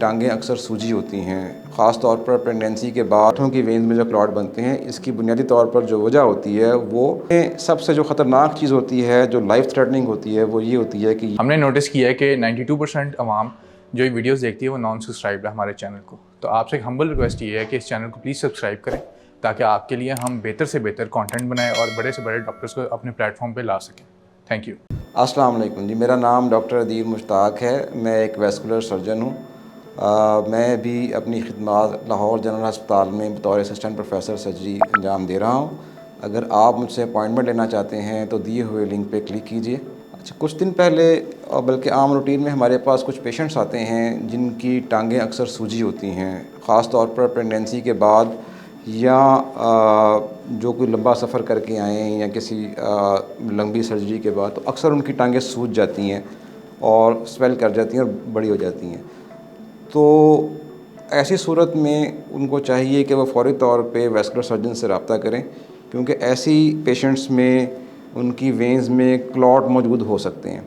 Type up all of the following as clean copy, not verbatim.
ٹانگیں اکثر سوجی ہوتی ہیں، خاص طور پر پریگنینسی کے بعد ہاتھوں کی وینز میں جو کلاٹ بنتے ہیں، اس کی بنیادی طور پر جو وجہ ہوتی ہے وہ سب سے جو خطرناک چیز ہوتی ہے، جو لائف تھریٹننگ ہوتی ہے، وہ یہ ہوتی ہے کہ ہم نے نوٹس کیا ہے کہ 92% عوام جو یہ ویڈیوز دیکھتی ہے وہ نان سبسکرائب ہے ہمارے چینل کو. تو آپ سے ایک ہمبل ریکویسٹ یہ ہے کہ اس چینل کو پلیز سبسکرائب کریں تاکہ آپ کے لیے ہم بہتر سے بہتر کانٹینٹ بنائیں اور بڑے سے بڑے ڈاکٹرز کو اپنے پلیٹ فارم پہ لا سکیں. Thank you. السلام علیکم جی، میرا نام ڈاکٹر عدیل مشتاق ہے. میں ایک ویسکولر سرجن ہوں. میں بھی اپنی خدمات لاہور جنرل ہسپتال میں بطور اسسٹنٹ پروفیسر سرجری انجام دے رہا ہوں. اگر آپ مجھ سے اپوائنٹمنٹ لینا چاہتے ہیں تو دیے ہوئے لنک پہ کلک کیجیے. اچھا، کچھ دن پہلے بلکہ عام روٹین میں ہمارے پاس کچھ پیشنٹس آتے ہیں جن کی ٹانگیں اکثر سوجی ہوتی ہیں، خاص طور پر پریگنینسی کے بعد یا جو کوئی لمبا سفر کر کے آئیں یا کسی لمبی سرجری کے بعد، تو اکثر ان کی ٹانگیں سوج جاتی ہیں اور سویل کر جاتی ہیں اور بڑی ہو جاتی ہیں. تو ایسی صورت میں ان کو چاہیے کہ وہ فوری طور پہ ویسکولر سرجن سے رابطہ کریں، کیونکہ ایسی پیشنٹس میں ان کی وینز میں کلاٹ موجود ہو سکتے ہیں.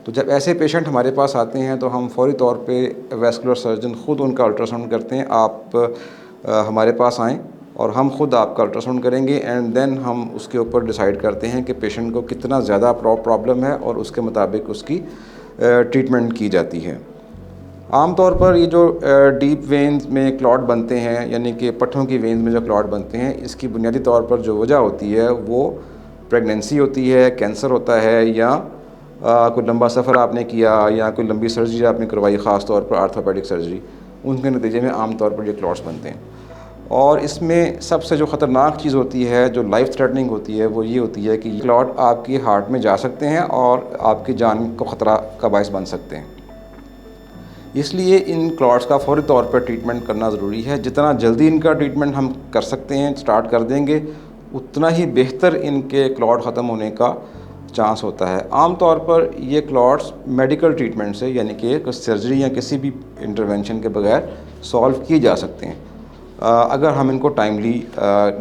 تو جب ایسے پیشنٹ ہمارے پاس آتے ہیں تو ہم فوری طور پہ ویسکولر سرجن خود ان کا الٹراساؤنڈ کرتے ہیں. آپ ہمارے پاس آئیں اور ہم خود آپ کا الٹراساؤنڈ کریں گے، اینڈ دین ہم اس کے اوپر ڈیسائیڈ کرتے ہیں کہ پیشنٹ کو کتنا زیادہ پرابلم ہے اور اس کے مطابق اس کی ٹریٹمنٹ کی جاتی ہے. عام طور پر یہ جو ڈیپ وینز میں کلاٹ بنتے ہیں، یعنی کہ پٹھوں کی وینز میں جو کلاٹ بنتے ہیں، اس کی بنیادی طور پر جو وجہ ہوتی ہے وہ پریگنینسی ہوتی ہے، کینسر ہوتا ہے، یا کوئی لمبا سفر آپ نے کیا یا کوئی لمبی سرجری آپ نے کروائی، خاص طور پر آرتھوپیڈک سرجری. ان کے نتیجے میں عام طور پر یہ کلاٹس بنتے ہیں. اور اس میں سب سے جو خطرناک چیز ہوتی ہے، جو لائف تھریٹننگ ہوتی ہے، وہ یہ ہوتی ہے کہ یہ کلاٹ آپ کی ہارٹ میں جا سکتے ہیں اور آپ کی جان کو خطرہ کا باعث بن سکتے ہیں. اس لیے ان کلاٹس کا فوری طور پر ٹریٹمنٹ کرنا ضروری ہے. جتنا جلدی ان کا ٹریٹمنٹ ہم کر سکتے ہیں، سٹارٹ کر دیں گے، اتنا ہی بہتر ان کے کلاٹ ختم ہونے کا چانس ہوتا ہے. عام طور پر یہ کلاٹس میڈیکل ٹریٹمنٹ سے، یعنی کہ سرجری یا کسی بھی انٹرونشن کے بغیر سالو کیے جا سکتے ہیں اگر ہم ان کو ٹائملی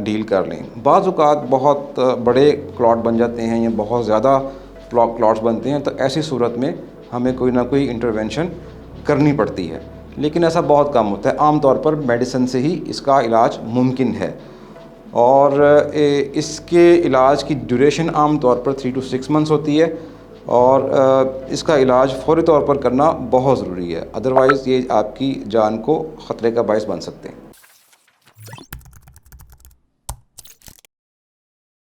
ڈیل کر لیں. بعض اوقات بہت بڑے کلاٹ بن جاتے ہیں یا بہت زیادہ کلاٹس بنتے ہیں، تو ایسی صورت میں ہمیں کوئی نہ کوئی انٹرونشن کرنی پڑتی ہے، لیکن ایسا بہت کم ہوتا ہے. عام طور پر میڈیسن سے ہی اس کا علاج ممکن ہے، اور اس کے علاج کی ڈیوریشن عام طور پر 3 to 6 months ہوتی ہے، اور اس کا علاج فوری طور پر کرنا بہت ضروری ہے. ادروائز یہ آپ کی جان کو خطرے کا باعث بن سکتے ہیں.